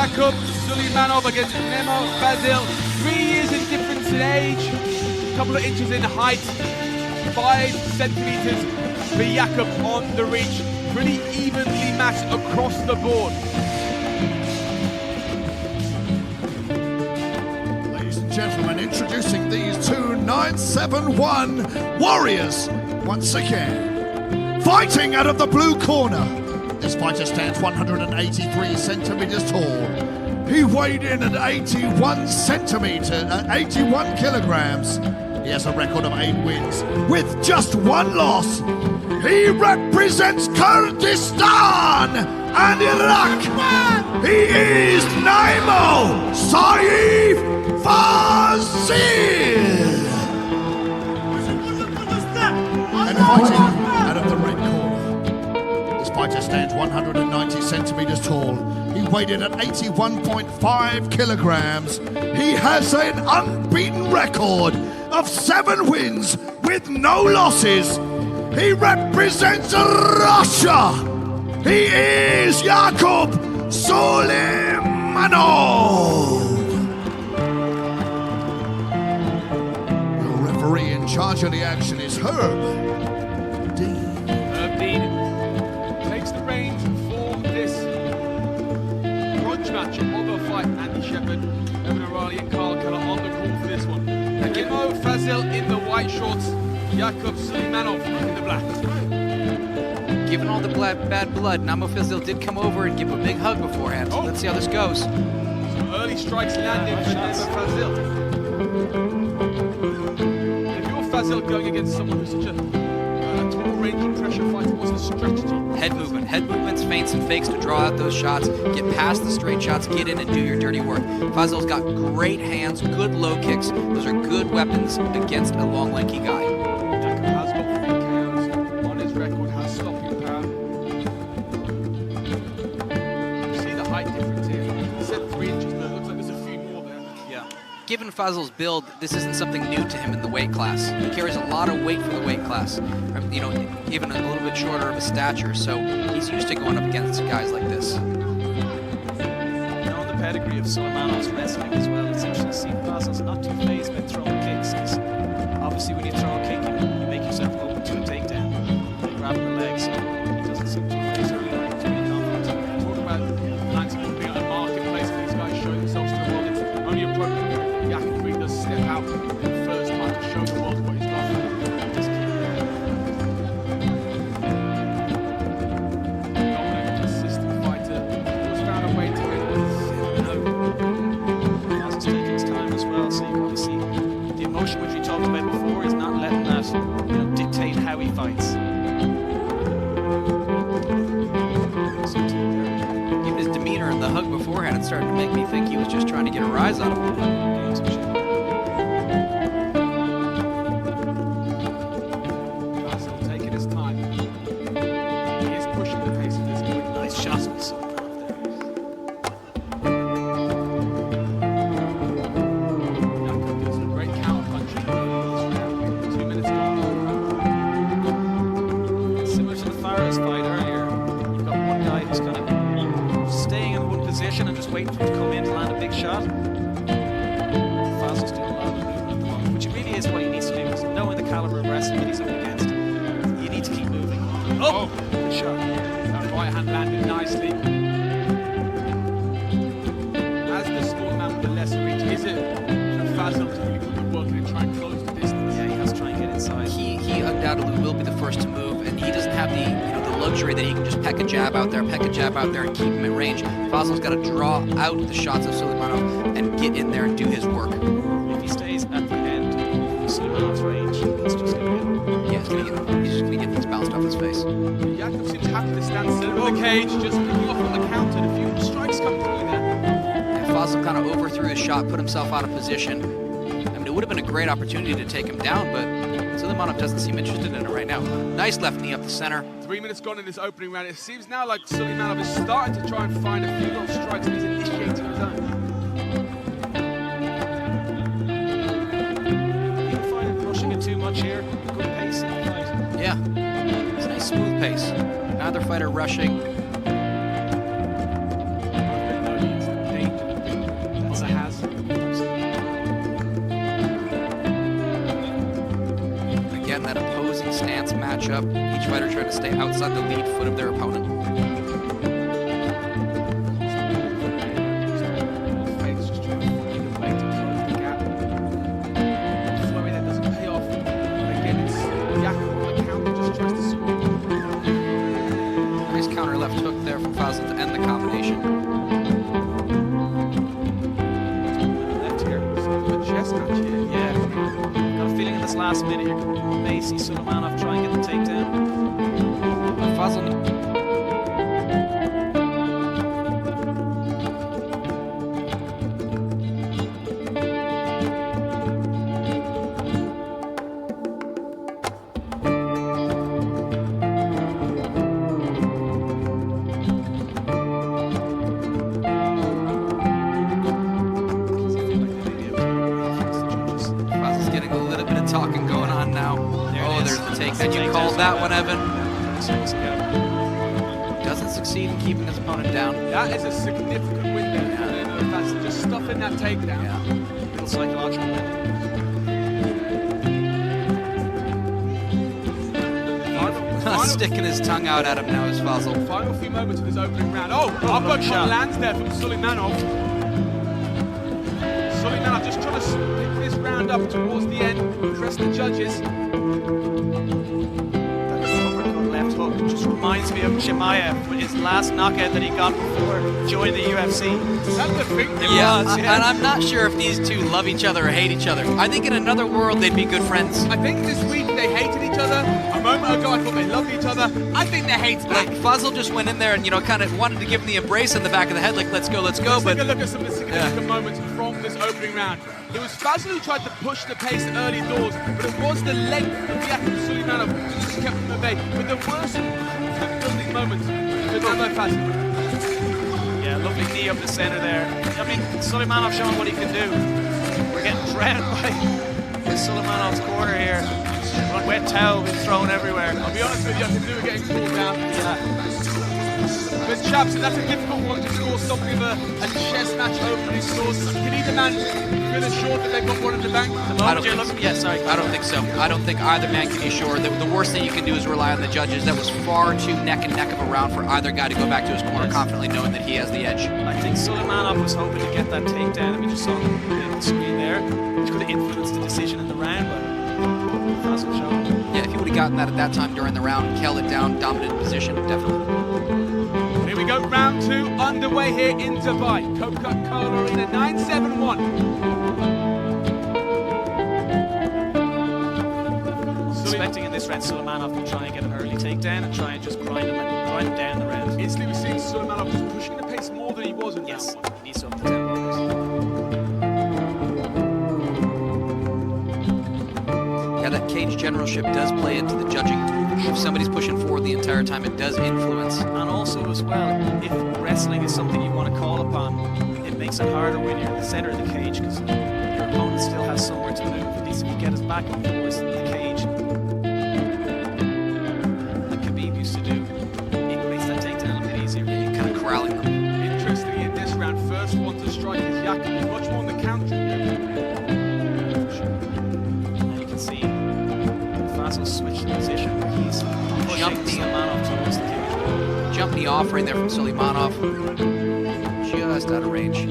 Yakub Sulimanov against Namo Fazil. 3 years in difference in age, a couple of inches in height, 5 centimeters for Yakub on the reach. Pretty evenly matched across the board. Ladies and gentlemen, introducing these two 971 warriors once again. Fighting out of the blue corner. This fighter stands 183 centimeters tall. He weighed in at 81 kilograms. He has a record of 8 wins with just 1 loss. He represents Kurdistan and Iraq. He is Namo Fazil. And fighting out of the red corner. This fighter stands 190 centimeters tall. He weighed in at 81.5 kilograms. He has an unbeaten record of 7 wins with no losses. He represents Russia. He is Yakub Sulimanov. The referee in charge of the action is Herb Dean. Herb Dean takes the reins for this grudge match of a fight. Andy Shepherd, Evan O'Reilly and Carl Keller on the call for this one. Namo Fazil in the white shorts, Yakub Sulimanov in the black. Given all the bad blood, Namo Fazil did come over and give a big hug beforehand. So let's see how this goes. Some early strikes landing for Namo Fazil. If you're Fazil going against someone who's such a tall range of pressure fighter, what's the strategy? Head movements, feints, and fakes to draw out those shots, get past the straight shots, get in and do your dirty work. Fazil's got great hands, good low kicks. Those are good weapons against a long, lanky guy. Yakub has got 3 KOs on his record, has stopping power. You see the height difference here. He said 3 inches, but it looks like there's a few more there. Yeah. Given Fazil's build, this isn't something new to him in the weight class. He carries a lot of weight for the weight class. You know, even a little bit shorter of a stature, so he's used to going up against guys like this. Knowing the pedigree of Sulimanov's wrestling as well, it's interesting to see Fazil's not too phased with throwing kicks, because obviously when you throw a kick, you make yourself open to a takedown. You grab the legs, so he doesn't seem too phased or really confident. Talk about Lansing being a marketplace for these guys showing themselves to the world. It's only appropriate Yakub really does step out for the first time to show the world what he's got. Which we talked about before, is not letting that dictate how he fights. Even his demeanor and the hug beforehand, it started to make me think he was just trying to get a rise out of him. Fazil taking his time. He is pushing the pace of this game. Nice shots with Sulimanov there. And just waiting for him to come in to land a big shot. Fazil's doing a lot of movement at the moment, which really is what he needs to do, because knowing the caliber of wrestling that he's up against, you need to keep moving. Oh! Good shot. That right hand landed nicely. As the small man with the lesser reach, is it for Fazil to really put the work in and try and close the distance? Yeah, he has to try and get inside. He undoubtedly will be the first to move, and he doesn't have the luxury that he can just peck a jab out there, and keep him at range. Fazil's got to draw out the shots of Sulimanov and get in there and do his work. If he stays at the end of Sulimanov's range, that's just going to be Yeah, he's just going to get things bounced off his face. Yakub seems happy to stand still in the cage, just picking off on the counter. A few strikes come through there. And Fazil kind of overthrew his shot, put himself out of position. I mean, it would have been a great opportunity to take him down, but Sulimanov doesn't seem interested in it right now. Nice left knee up the center. 3 minutes gone in this opening round. It seems now like Sulimanov is starting to try and find a few little strikes, and he's initiating his own. You don't find him rushing it too much here. Good pace in the fight. Yeah, it's a nice smooth pace. Neither fighter rushing. matchup. Each fighter trying to stay outside the lead foot of their opponent. Fade's just trying to find a way to close the gap. Flurry that doesn't pay off. Again, it's Yakub on the counter, just tries to score. Nice counter left hook there from Fazil to end the combination. Left here, so a chest match here. Yeah. Got a feeling in this last minute you may see Sulimanov try and get the takedown. Fazil Fazil's getting a little bit of talking going on now. There's the takedown. You called that one, Evan. 20 seconds ago. Doesn't succeed in keeping his opponent down. That is a significant win there for Namo Fazil, just stuffing that takedown. Yeah. Little psychological win. Sticking his tongue out at him now is Fazil. Final few moments of this opening round. Oh, uppercut shot. lands there from Sulimanov. Sulimanov just trying to pick this round up towards the end, impress the judges. That uppercut left hook just reminds me of Chimaev with his last knockout that he got before joining the UFC. That's the thing. Yeah, was, and I'm not sure if these two love each other or hate each other. I think in another world they'd be good friends. I think this week they hated each other. A moment ago I thought they loved each other. I think they hate back. Like Fazil just went in there and kind of wanted to give him the embrace in the back of the head, like let's go. Let's But take a look at some of the significant moments from this opening round. It was Fazil who tried to push the pace early doors, but it was the length of Yakub Sulimanov who just kept him at bay. With the worst building moments with Namo Fazil. Yeah, lovely knee up the center there. I mean, Sulimanov showing what he can do. We're getting drowned by Sulimanov's corner here. One wet towel being thrown everywhere. I'll be honest with you, I can do it getting pulled down. Yeah. But chaps, that's a difficult one to score something of a chess match opening source. Can either man feel assured that they've got one in the bank? I don't think I I don't think so. I don't think either man can be sure. The worst thing you can do is rely on the judges. That was far too neck and neck of a round for either guy to go back to his corner confidently knowing that he has the edge. I think Sulimanov was hoping to get that takedown that we just saw on the screen there, which could have influenced the decision in the round, but Fazil showed. Yeah, if he would have gotten that at that time during the round, held it down, dominant position, definitely. Here we go, round two underway here in Dubai. Coca-Cola Arena, 9-7-1. Expecting in this round Sulimanov to try and get an early takedown and try and just grind him down the round. Instantly we're seeing Sulimanov just pushing the pace more than he was in Yes, round one. he needs to up the tempo. Yeah, that cage generalship does play into the judging. If somebody's pushing forward the entire time, it does influence. And also as well, if wrestling is something you want to call upon, it makes it harder when you're in the center of the cage because your opponent still has somewhere to move. At least if you get his back up towards the cage, like Khabib used to do, it makes that takedown a bit easier. You're kind of corralling them. Interestingly, in this round, first one to strike is Yakub. He's much more on the counter. And you can see Fazil switched the position where he's pushing Jumping. Sulimanov towards the cage. Jump knee off right there from Sulimanov. Just out of range. Some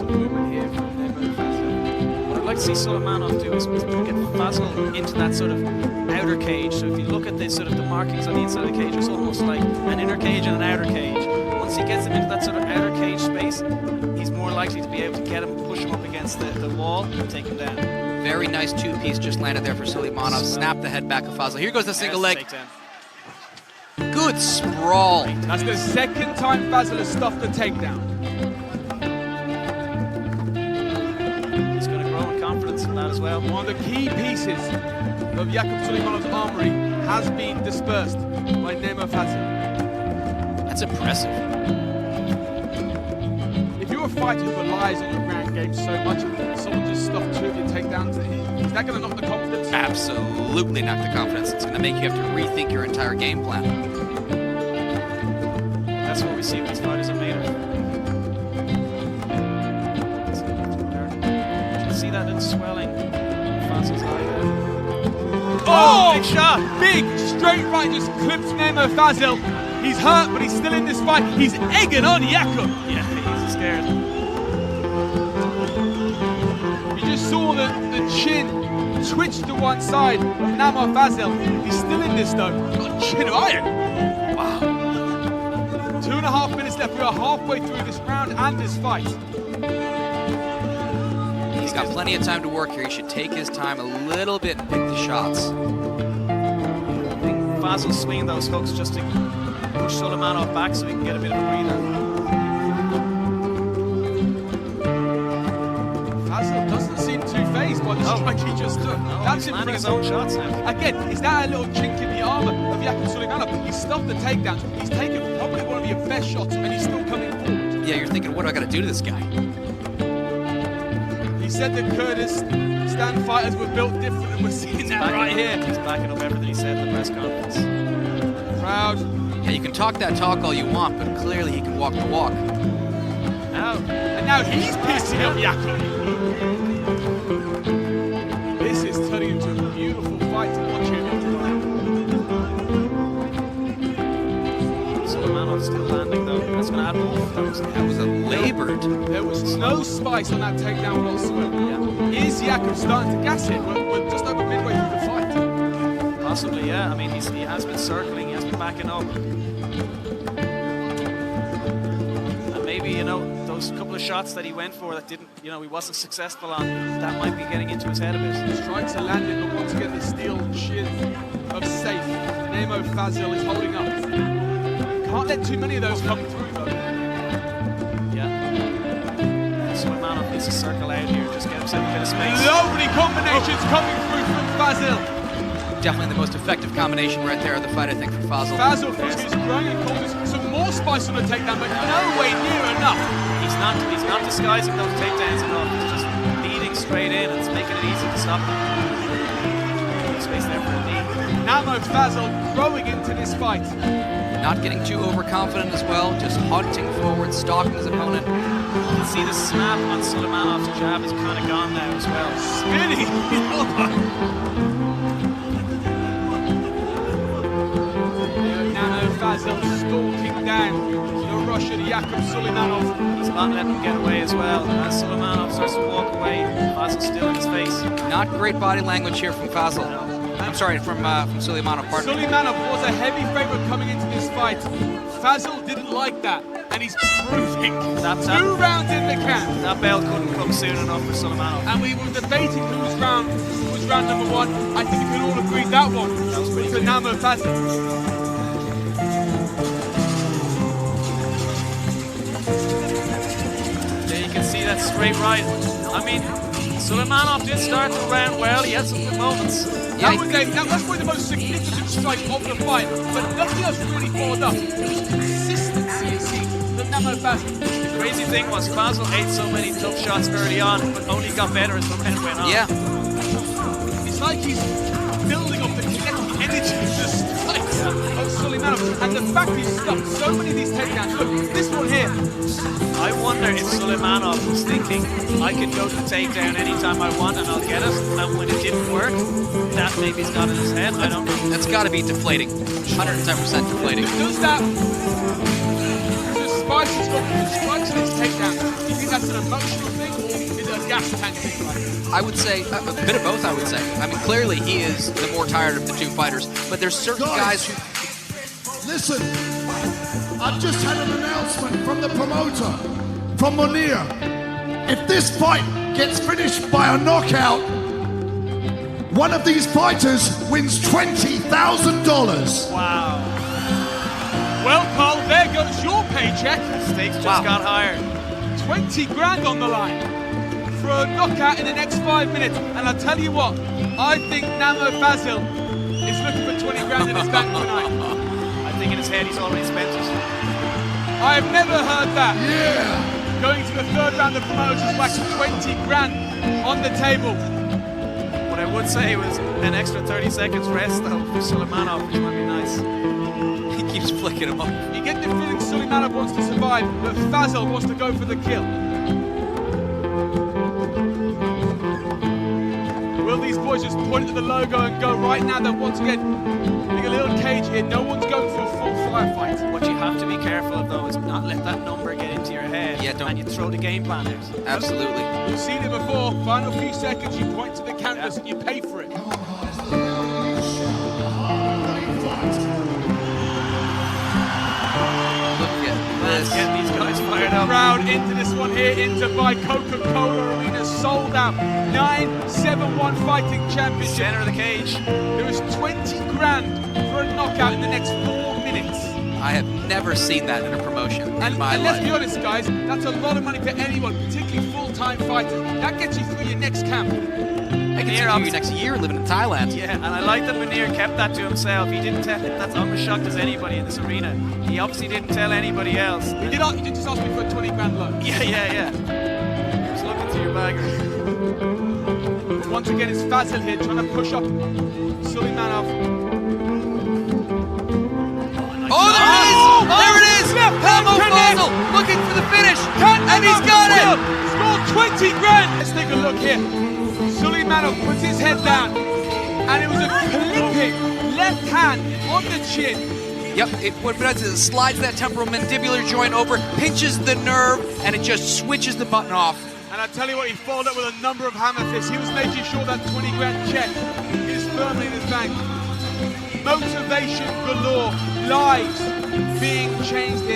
movement here from Namo Fazil. What I'd like to see Sulimanov do is get Fazil into that sort of outer cage. So if you look at this sort of the markings on the inside of the cage, it's almost like an inner cage and an outer cage. Once he gets him into that sort of outer cage space, he's more likely to be able to get him, push him up against the wall and take him down. Very nice two-piece just landed there for Sulimanov. Snap the head back of Fazil. Here goes the single There's leg. the takedown. Good sprawl. That's the second time Fazil has stuffed the takedown. He's going to grow in confidence in that as well. One of the key pieces of Yakub Sulimanov's armory has been dispersed by Namo Fazil. That's impressive. If you're a fighter who relies on your ground game so much and someone just stuffed two of your takedowns, is that going to knock the confidence? Absolutely knock the confidence. It's going to make you have to rethink your entire game plan. That's what we see these fighters are made of. You can see that little swelling in Fazil's eye there. Oh, big shot. Big straight right just clips Namo Fazil. He's hurt, but he's still in this fight. He's egging on Yakub. Yeah, he's scared. You just saw the chin twitch to one side of Namo Fazil. He's still in this though. Got a chin of iron. Wow. 2.5 minutes left. We are halfway through this round and this fight. He's got plenty of time to work here. He should take his time a little bit and pick the shots. I think Fazil's swinging those hooks just to push Sulimanov back so he can get a bit of a breather. Fazil doesn't seem too phased by the strike he just took. No, That's he's landing his impressive. own shots now. Again, is that a little chink in the armor of Yakub Sulimanov? He's stopped the takedowns. He's taken probably one of your best shots, and he's still coming forward. Yeah, you're thinking, what do I got to do to this guy? He said that Kurdistan fighters were built different, and we're seeing that right here. He's backing up everything he said in the press conference. Proud. Yeah, you can talk that talk all you want, but clearly he can walk the walk. And now he's pissing up Yakub. This is turning into a beautiful fight to watch here tonight. Sulimanov's still landing though. That's going to add more. That was a labored. There was no spice on that takedown whatsoever. Yeah. Is Yakub starting to gas it? We're just over midway through the fight. Possibly, yeah. I mean, he has been circling, he has been backing up. And maybe, you know, those couple of shots that he went for that didn't, you know, he wasn't successful on, that might be getting into his head a bit. Strikes are landing, but once again the steel chin of safe. Namo Fazil is holding up. Can't let too many of those come through though. Yeah. Sulimanov needs to circle out here, just get himself a bit of space. Lovely combinations coming through from Fazil. Definitely the most effective combination right there of the fight, I think, for Fazil. Fazil feels he's growing in corners. Some more spice on the takedown, but no way near enough. He's not disguising those takedowns enough. He's just leading straight in and it's making it easy to stop him. Space there for a knee. Namo Fazil growing into this fight. Not getting too overconfident as well, just hunting forward, stalking his opponent. You can see the snap on Sulimanov's jab is kind of gone now as well. Spinning. Namo Fazil stalking down the Russian Yakub Sulimanov. He's not letting him get away as well. As Sulimanov starts to walk away, Fazil's still in his face. Not great body language here from Fazil. I'm sorry, from Sulimanov, pardon me. Sulimanov was a heavy favorite coming into this fight. Fazil didn't like that, and he's proving. 2 rounds in the can. That bell couldn't come soon enough for Sulimanov. And we were debating who was round number 1. I think we can all agree that one was to Namo Fazil. There you can see that straight right. I mean, Sulimanov did start the round well. He had some good moments. That was probably the most significant strike of the fight, but nothing else really followed up. It was consistency, it seemed, from Namo Fazil. The crazy thing was Fazil ate so many tough shots early on, but only got better as the round went on. Yeah. It's like he's building up the kinetic energy of the strikes of Sulimanov, and the fact he's stopped so many of these takedowns. Look, this one here. I wonder if Sulimanov was thinking, I can go to the takedown anytime I want and I'll get it, and when it didn't work, that maybe he's got in his head, I don't know. That's got to be deflating. 110% deflating. Does that, the spice he's got with the strikes and his takedowns, do you think that's an emotional thing, or is it a gas tank thing? I would say, a bit of both, I would say. I mean, clearly he is the more tired of the two fighters, but there's certain guys who... Listen, I've just had an announcement from the promoter, from Munir. If this fight gets finished by a knockout, one of these fighters wins $20,000. Wow. Well, Carl, there goes your paycheck. Stakes just got higher. 20 grand on the line for a knockout in the next 5 minutes. And I'll tell you what, I think Namo Fazil is looking for 20 grand in his bank tonight. I think in his head he's already spent it. I've never heard that. Yeah. Going to the 3rd round of promoters like 20 grand on the table. What I would say was an extra 30 seconds rest though for Sulimanov, which might be nice. He keeps flicking him up. You get the feeling Sulimanov wants to survive, but Fazil wants to go for the kill. Will these boys just point at the logo and go right now? They're once again being a little cage here. No one's going for a full firefight. What you have to be careful of, though, is not let that number get into your head. Yeah, don't. And you throw the game plan out. Absolutely. We've seen it before. Final few seconds, you point to the canvas and you pay for it. Look at Let's this. get these guys fired up. Crowd into this one here, into by Coca-Cola Arena, sold out. 971 Fighting Championship. Center of the cage. There is 20 grand for a knockout in the next 4 minutes. I have never seen that in a promotion in my And let's be life. honest, guys, that's a lot of money for anyone, particularly full-time fighters. That gets you through your next camp. I can see you next year living in Thailand. Yeah, and I like that Veneer kept that to himself. He didn't tell. I'm as shocked as anybody in this arena. He obviously didn't tell anybody else. You did just ask me for a 20 grand loan. Yeah. Just looking through your bag. Once again, it's Fazil here trying to push up Sulimanov. Oh, there it is! Namo Fazil looking for the finish, and he's got it! Scored 20 grand! Let's take a look here. Sulimanov puts his head down, and it was a clipping left hand on the chin. Yep, what it does is it slides that temporal mandibular joint over, pinches the nerve, and it just switches the button off. And I tell you what, he followed up with a number of hammer fists. He was making sure that 20 grand check is firmly in his bank. Motivation galore, lives being changed here.